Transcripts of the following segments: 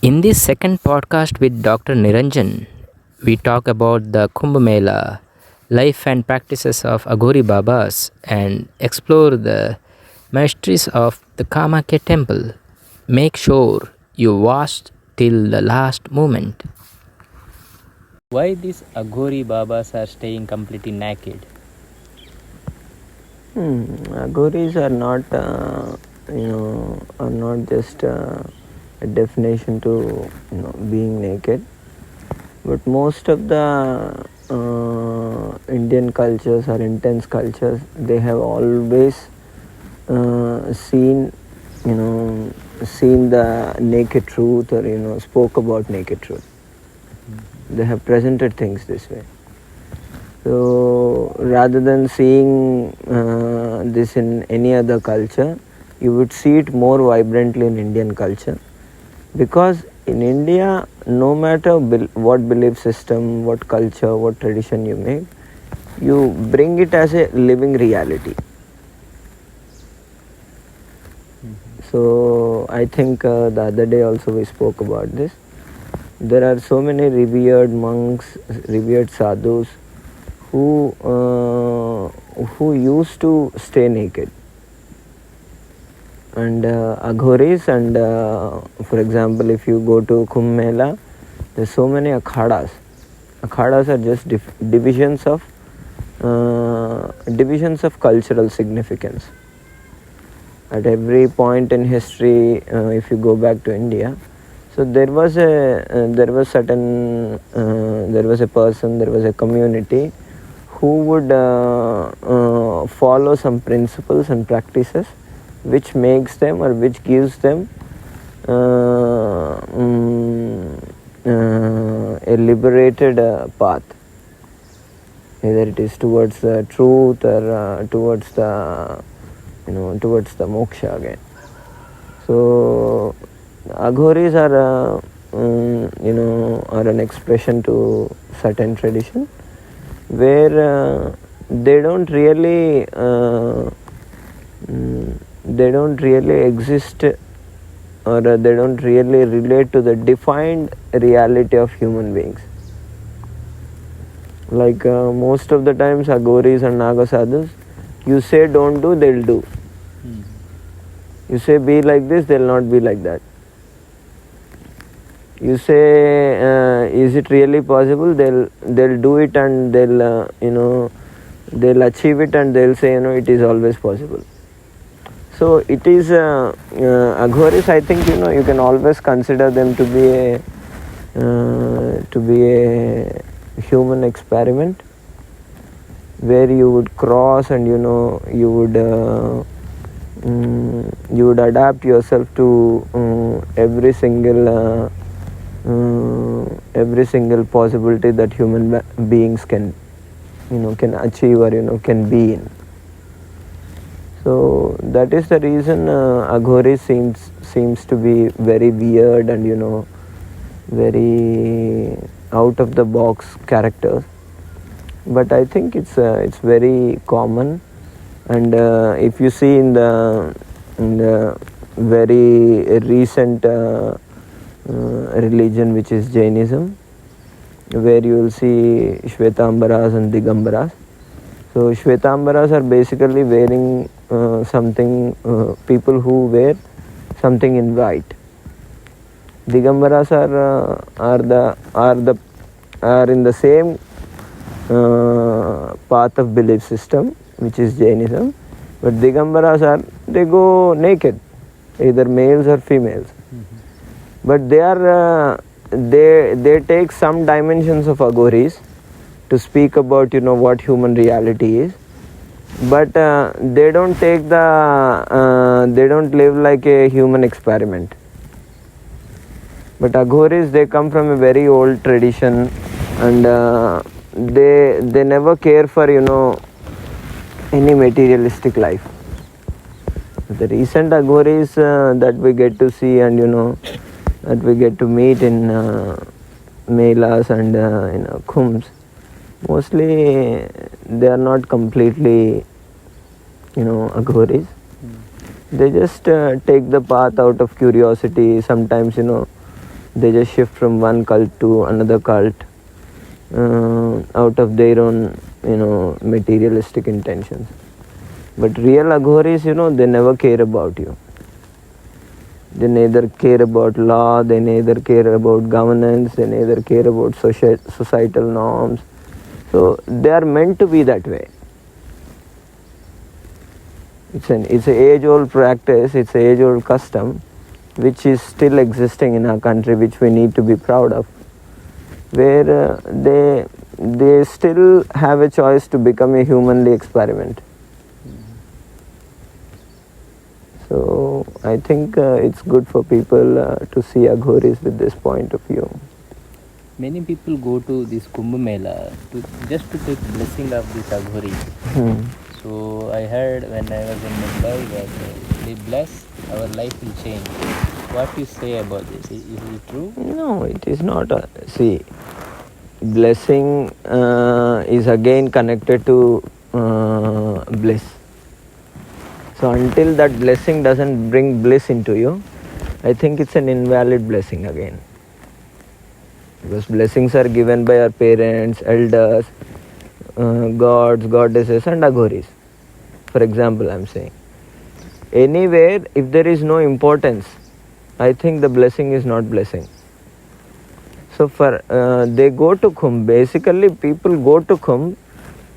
In this second podcast with Dr. Niranjan, we talk about the Kumbh Mela, life and practices of Aghori Babas, and explore the mysteries of the Kamakhya Temple. Make sure you watch till the last moment. Why these Aghori Babas are staying completely naked? Aghoris are not, are not just a definition to being naked, but most of the Indian cultures or intense cultures, they have always seen, seen the naked truth, or spoke about naked truth. They have presented things this way. So rather than seeing this in any other culture, you would see it more vibrantly in Indian culture, because in India, no matter what belief system, what culture, what tradition you make, you bring it as a living reality. So I think the other day also we spoke about this. There are so many revered monks, revered sadhus who used to stay naked, and Aghoris, and for example, if you go to Kumbh Mela, there's so many akhadas. Akhadas are just divisions of cultural significance. At every point in history, if you go back to India, so there was a person, there was a community who would follow some principles and practices which makes them, or which gives them a liberated path. Either it is towards the truth, or towards the moksha again. So Aghoris are are an expression to certain tradition, where they don't really exist, or they don't really relate to the defined reality of human beings. Like most of the times Aghoris and Naga sadhus, you say don't do, they'll do. You say be like this, they'll not be like that. You say is it really possible, they'll do it, and they'll achieve it, and they'll say it is always possible. So it is Aghoris, I think you can always consider them to be a human experiment, where you would cross, and you would adapt yourself to every single possibility that human beings can achieve, or can be in. So that is the reason Aghoris seems to be very weird, and very out of the box characters. But I think it's very common, and if you see in the very recent religion, which is Jainism, where you will see Shvetambaras and Digambaras. So Shvetambaras are basically wearing something, people who wear something in white. Digambaras are in the same path of belief system, which is Jainism, but Digambaras they go naked, either males or females. But they take some dimensions of Aghoris to speak about what human reality is, but they don't take they don't live like a human experiment. But Aghoris, they come from a very old tradition, and they never care for any materialistic life. The recent Aghoris that we get to see, and that we get to meet in Melas and Kumbhs, mostly they are not completely Aghoris. They just take the path out of curiosity. Sometimes They just shift from one cult to another cult out of their own, materialistic intentions. But real Aghoris, they never care about you. They neither care about law, they neither care about governance, they neither care about societal norms. So they are meant to be that way. It's an age-old practice, it's an age-old custom, which is still existing in our country, which we need to be proud of, where they still have a choice to become a humanly experiment. So I think it's good for people to see Aghoris with this point of view. Many people go to this Kumbh Mela just to take blessing of this Aghori. So I heard when I was in Mumbai that they bless, our life will change. What you say about this? Is it true? No, it is not. See, blessing is again connected to bliss. So until that blessing doesn't bring bliss into you, I think it's an invalid blessing again. Because blessings are given by our parents, elders, gods, goddesses and Aghoris. For example, I'm saying. Anywhere, if there is no importance, I think the blessing is not blessing. So they go to Kumbh. Basically, people go to Kumbh,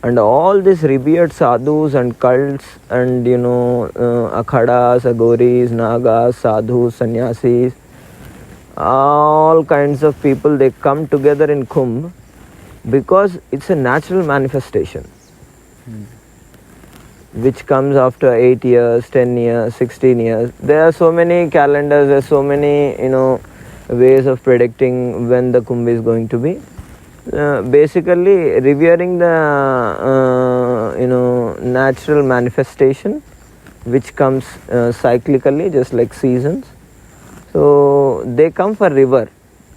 and all these revered sadhus and cults and akhadas, Aghoris, nagas, sadhus, sannyasis, all kinds of people, they come together in Kumbh because it's a natural manifestation which comes after 8 years, 10 years, 16 years. There are so many calendars, there are so many ways of predicting when the Kumbh is going to be. Basically revering the natural manifestation which comes cyclically, just like seasons. So they come for river,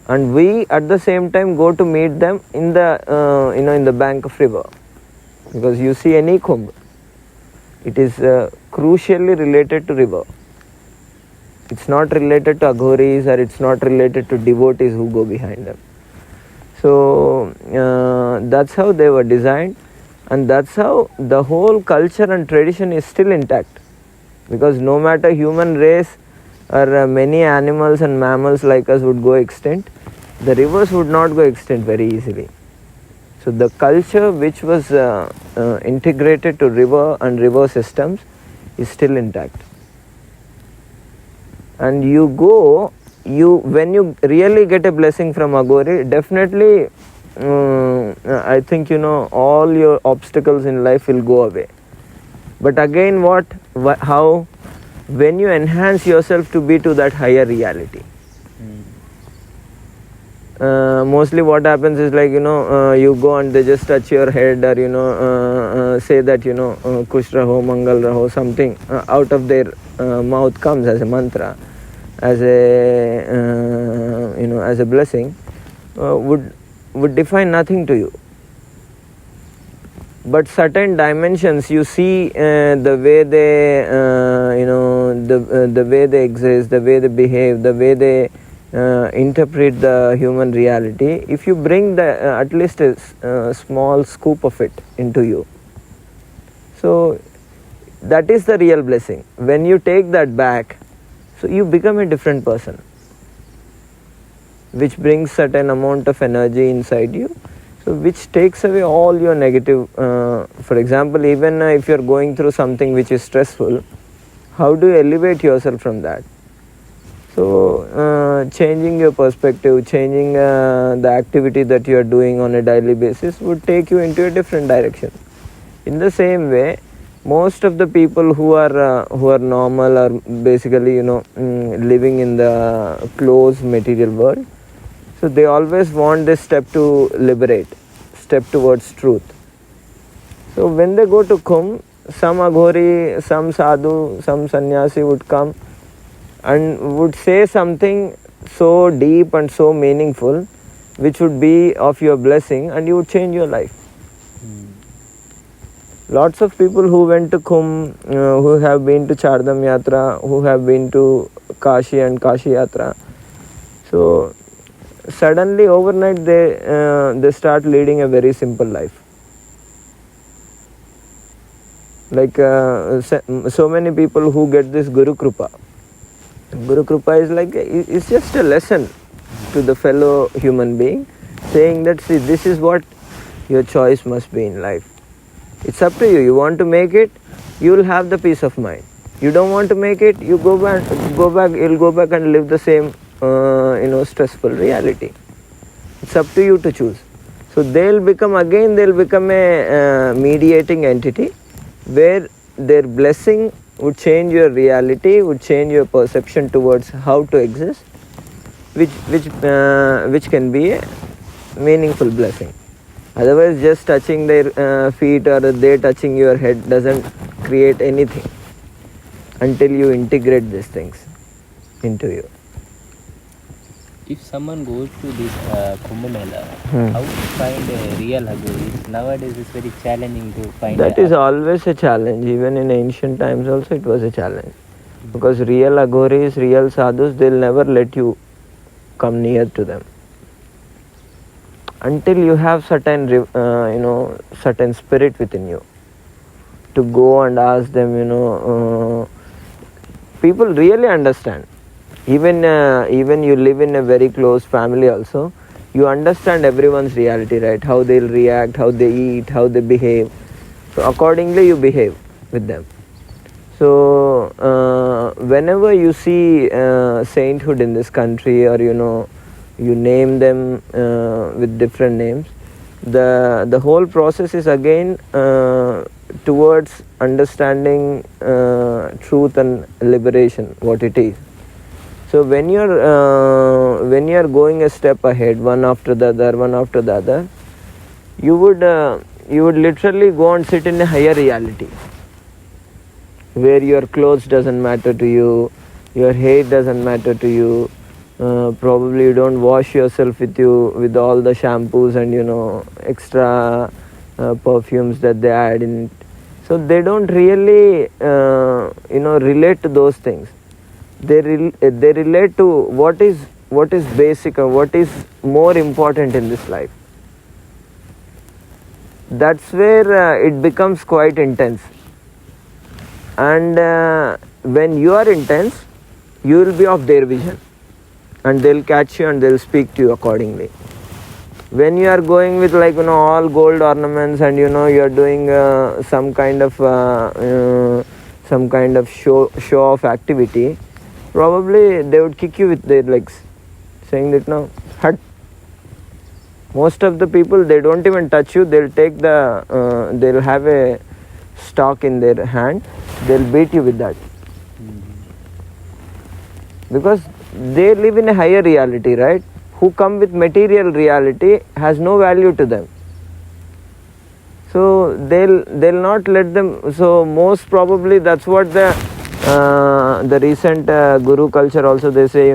and we at the same time go to meet them in the in the bank of river, because you see any Kumbh, it is crucially related to river. It's not related to Aghoris, or it's not related to devotees who go behind them. So that's how they were designed, and that's how the whole culture and tradition is still intact. Because no matter human race or many animals and mammals like us would go extinct, the rivers would not go extinct very easily. So the culture which was integrated to river and river systems is still intact. And you go, when you really get a blessing from Aghori, definitely I think all your obstacles in life will go away. But again, how? When you enhance yourself to be to that higher reality. Mostly what happens is like, you go and they just touch your head, or say that, Kush Raho, Mangal Raho, something out of their mouth comes as a mantra, as a as a blessing, would define nothing to you. But certain dimensions, you see the way they the way they exist, the way they behave, the way they interpret the human reality. If you bring at least a small scoop of it into you, so that is the real blessing. When you take that back, so you become a different person, which brings certain amount of energy inside you, so which takes away all your negative. For example, even if you are going through something which is stressful, how do you elevate yourself from that? So changing your perspective, changing the activity that you are doing on a daily basis would take you into a different direction. In the same way, most of the people who are normal are basically living in the closed material world. So they always want this step to liberate, step towards truth. So when they go to Kumbh, some Aghori, some sadhu, some sannyasi would come and would say something so deep and so meaningful, which would be of your blessing, and you would change your life. Lots of people who went to Kumbh, who have been to Chardham Yatra, who have been to Kashi and Kashi Yatra, so suddenly overnight they start leading a very simple life. Like so many people who get this Guru Krupa. Guru Krupa is like, it's just a lesson to the fellow human being, saying that, see, this is what your choice must be in life. It's up to you. You want to make it, you will have the peace of mind. You don't want to make it, you you'll go back and live the same, stressful reality. It's up to you to choose. So they'll become a mediating entity where their blessing would change your reality, would change your perception towards how to exist, which can be a meaningful blessing. Otherwise, just touching their feet or they touching your head doesn't create anything until you integrate these things into you. If someone goes to this Kumbh Mela, how to find a real Aghoris? Nowadays it's very challenging to find. That is always a challenge. Even in ancient times also it was a challenge. Because real Aghoris, real sadhus, they'll never let you come near to them. Until you have certain spirit within you. To go and ask them, people really understand. Even you live in a very close family also, you understand everyone's reality, right? How they'll react, how they eat, how they behave. So accordingly you behave with them. So whenever you see sainthood in this country, or you name them with different names, the whole process is again towards understanding truth and liberation, what it is. So when you're going a step ahead, one after the other, you would literally go and sit in a higher reality, where your clothes doesn't matter to you, your hair doesn't matter to you. Probably you don't wash yourself with all the shampoos and extra perfumes that they add in it. So they don't really relate to those things. They relate to what is basic or what is more important in this life. That's where it becomes quite intense. And when you are intense, you will be of their vision, and they'll catch you and they'll speak to you accordingly. When you are going with all gold ornaments and you are doing some kind of show off activity, probably they would kick you with their legs, saying that no, hut. Most of the people, they don't even touch you. They'll take they'll have a stock in their hand. They'll beat you with that. Because they live in a higher reality, right? Who come with material reality has no value to them. So they'll not let them. So most probably that's what the recent guru culture also, they say,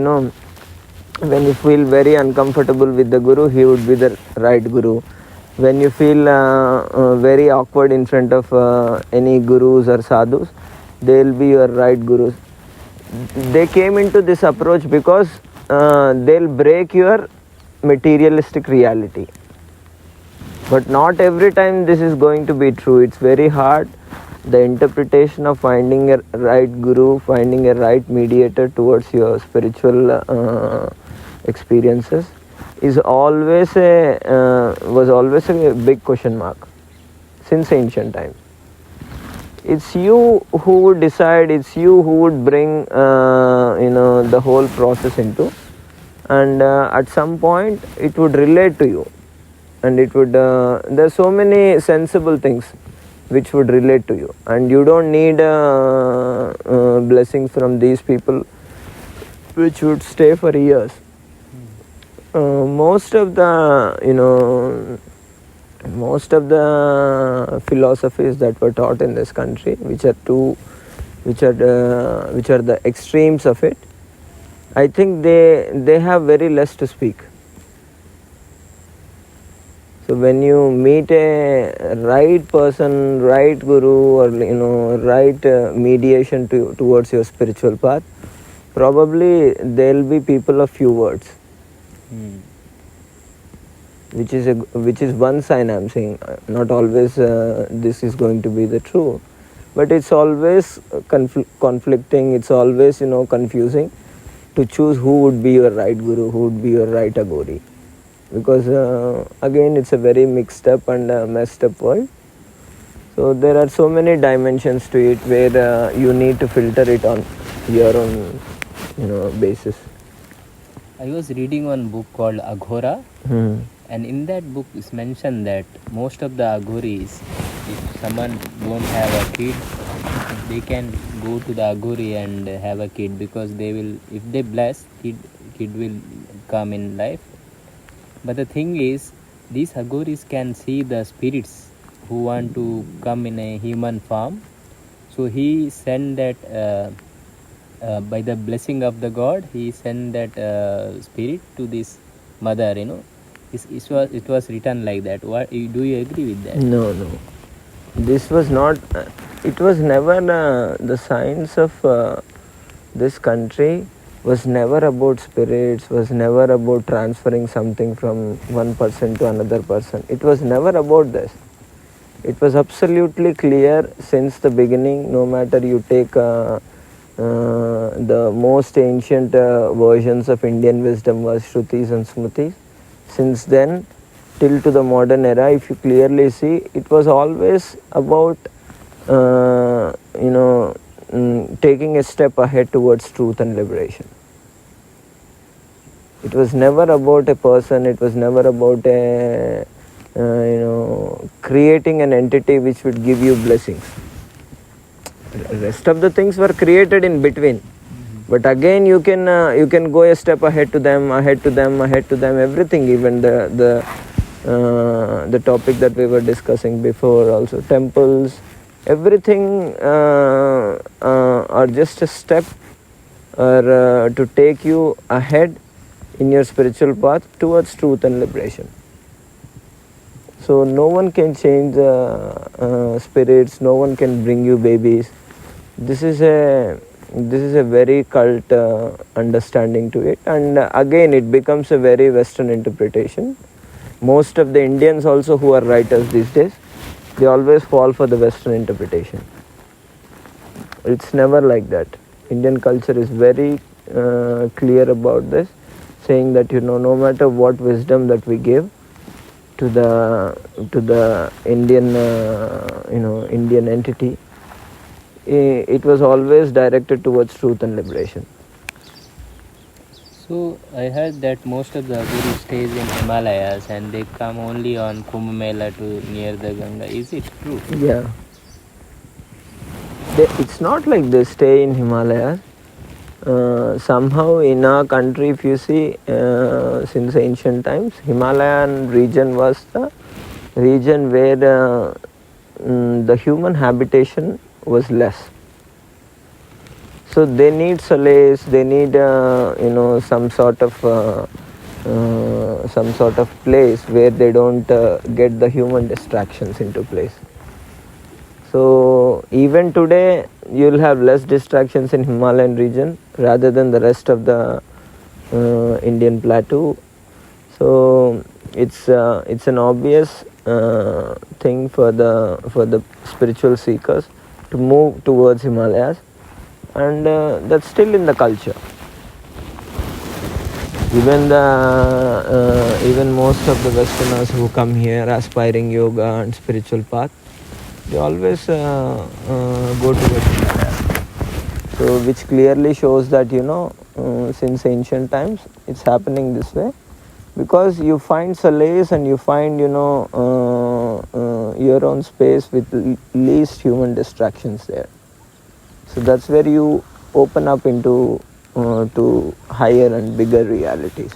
when you feel very uncomfortable with the guru, he would be the right guru. When you feel very awkward in front of any gurus or sadhus, they'll be your right gurus. They came into this approach because they'll break your materialistic reality. But not every time this is going to be true. It's very hard. The interpretation of finding a right guru, finding a right mediator towards your spiritual experiences was always a big question mark since ancient times. It's you who would decide, it's you who would bring the whole process into, and at some point it would relate to you, and it would there are so many sensible things which would relate to you, and you don't need blessings from these people which would stay for years. Most of the philosophies that were taught in this country, which are the extremes of it, I think they have very less to speak. So when you meet a right person, right guru, or right mediation towards your spiritual path, probably they'll be people of few words. which is one sign I'm saying. Not always this is going to be the true, but it's always conflicting. It's always confusing to choose who would be your right guru, who would be your right Aghori, because again it's a very mixed up and messed up world. So there are so many dimensions to it where you need to filter it on your own basis. I was reading one book called Aghora, and in that book it's mentioned that most of the Aghoris, if someone won't have a kid, they can go to the Aghori and have a kid, because they will, if they bless, kid will come in life. But the thing is, these Aghoris can see the spirits who want to come in a human form. So he sent that by the blessing of the God, he sent that spirit to this mother. It was written like that. Do you agree with that? No. This was not. It was never the science of this country was never about spirits. Was never about transferring something from one person to another person. It was never about this. It was absolutely clear since the beginning. No matter you take the most ancient versions of Indian wisdom was Shrutis and Smritis. Since then till to the modern era, if you clearly see, it was always about taking a step ahead towards truth and liberation. It was never about a person. It was never about a creating an entity which would give you blessings. Rest of the things were created in between, but again you can go a step ahead to them, everything, even the topic that we were discussing before also, temples, everything are just a step or to take you ahead in your spiritual path towards truth and liberation. So no one can change spirits, no one can bring you babies. This is a very cult understanding to it, and again it becomes a very Western interpretation. Most of the Indians also who are writers these days, they always fall for the Western interpretation. It's never like that. Indian culture is very clear about this, saying that no matter what wisdom that we give to the Indian Indian entity, it was always directed towards truth and liberation. So I heard that most of the Aghoris stays in Himalayas and they come only on Kumbh Mela to near the Ganga. Is it true? Yeah. It's not like they stay in Himalayas. Somehow in our country, if you see, since ancient times, Himalayan region was the region where the human habitation was less. So they need solace, they need some sort of place where they don't get the human distractions into place. So even today you'll have less distractions in Himalayan region rather than the rest of the Indian plateau. So it's an obvious thing for the spiritual seekers to move towards Himalayas, and that's still in the culture. Even most of the Westerners who come here aspiring yoga and spiritual path, they always go towards Himalayas. So which clearly shows that since ancient times it's happening this way, because you find solace and you find your own space with least human distractions there. So that's where you open up into to higher and bigger realities.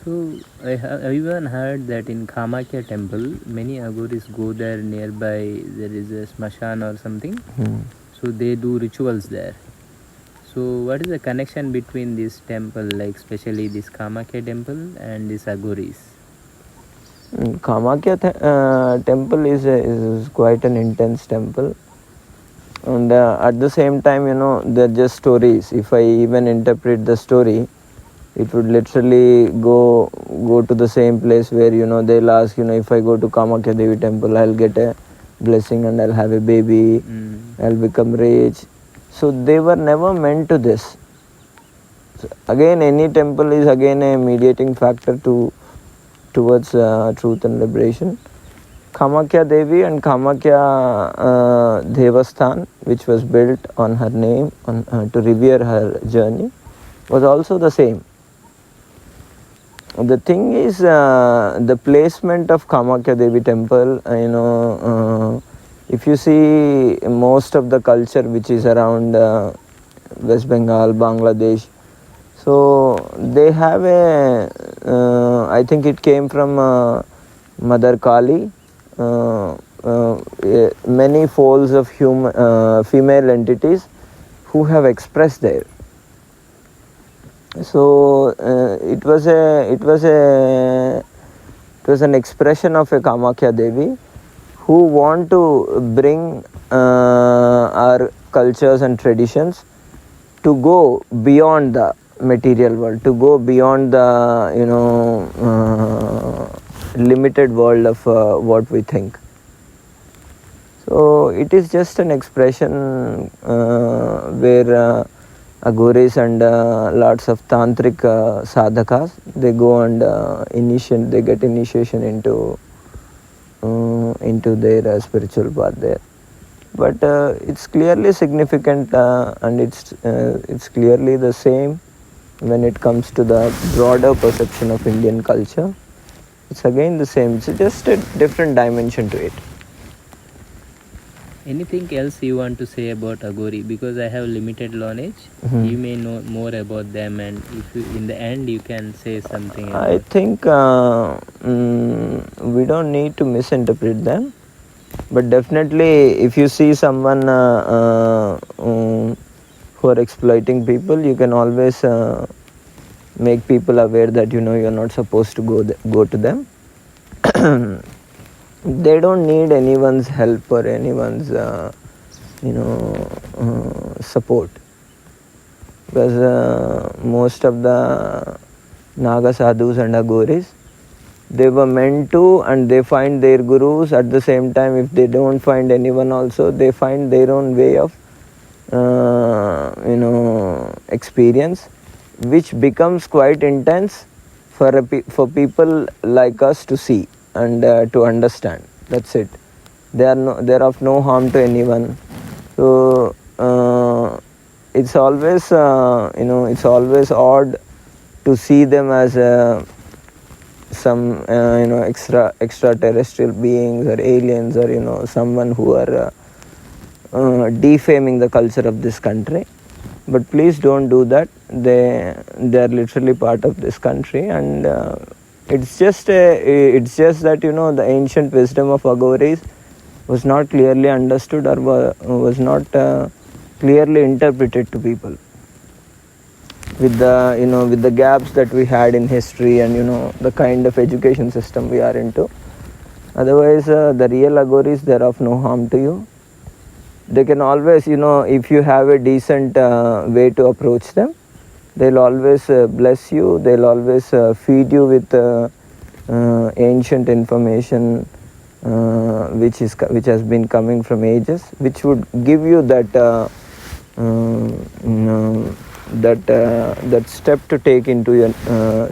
So I even heard that in Kamakhya Temple, many Aghoris go there. Nearby there is a smashan or something. So they do rituals there. So what is the connection between this temple, like especially this Kamakhya Temple and this Aghoris? Kamakhya Temple is quite an intense temple. And at the same time, they're just stories. If I even interpret the story, It would literally go to the same place where they'll ask, if I go to Kamakhya Devi temple, I'll get a blessing and I'll have a baby, I'll become rich. So they were never meant to this. So again, any temple is again a mediating factor towards truth and liberation. Kamakhya Devi and Kamakhya Devasthan, which was built on her name to revere her journey, was also the same. The thing is, the placement of Kamakhya Devi temple, if you see most of the culture which is around West Bengal, Bangladesh, so they have I think it came from Mother Kali, many folds of female entities who have expressed there. So it was an expression of a Kamakhya Devi who want to bring our cultures and traditions to go beyond the material world, to go beyond the limited world of what we think. So it is just an expression where Aghoris and lots of tantric sadhakas, they go and they get initiation into their spiritual path there. But it's clearly significant and it's clearly the same when it comes to the broader perception of Indian culture. It's again the same. It's just a different dimension to it. Anything else you want to say about Aghori? Because I have limited knowledge. You may know more about them, and if you, in the end you can say something about I think we don't need to misinterpret them, but definitely if you see someone who are exploiting people, you can always make people aware that you're not supposed to go to them. They don't need anyone's help or anyone's support, because most of the Naga sadhus and Aghoris, they were meant to, and they find their gurus. At the same time, if they don't find anyone also, they find their own way of experience, which becomes quite intense for people like us to see and to understand. That's it. They're of no harm to anyone. So it's always it's always odd to see them as some extraterrestrial beings or aliens, or someone who are defaming the culture of this country. But please don't do that. They are literally part of this country, and it's just that the ancient wisdom of Aghoris was not clearly understood, or was not clearly interpreted to people. With the gaps that we had in history and the kind of education system we are into. Otherwise, the real Aghoris, they're of no harm to you. They can always, if you have a decent way to approach them, they'll always bless you. They'll always feed you with ancient information which has been coming from ages, which would give you that that step to take into your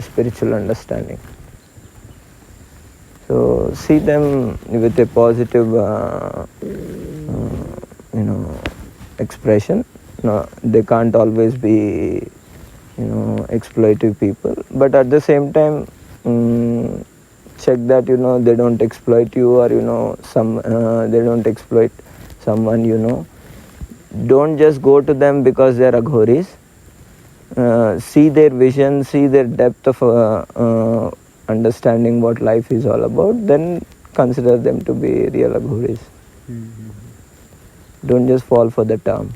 spiritual understanding. So see them with a positive expression. No, they can't always be exploitive people, but at the same time check that they don't exploit you, or they don't exploit someone. Don't just go to them because they are Aghoris. See their vision, see their depth of understanding what life is all about, then consider them to be real Aghoris. Don't just fall for the term.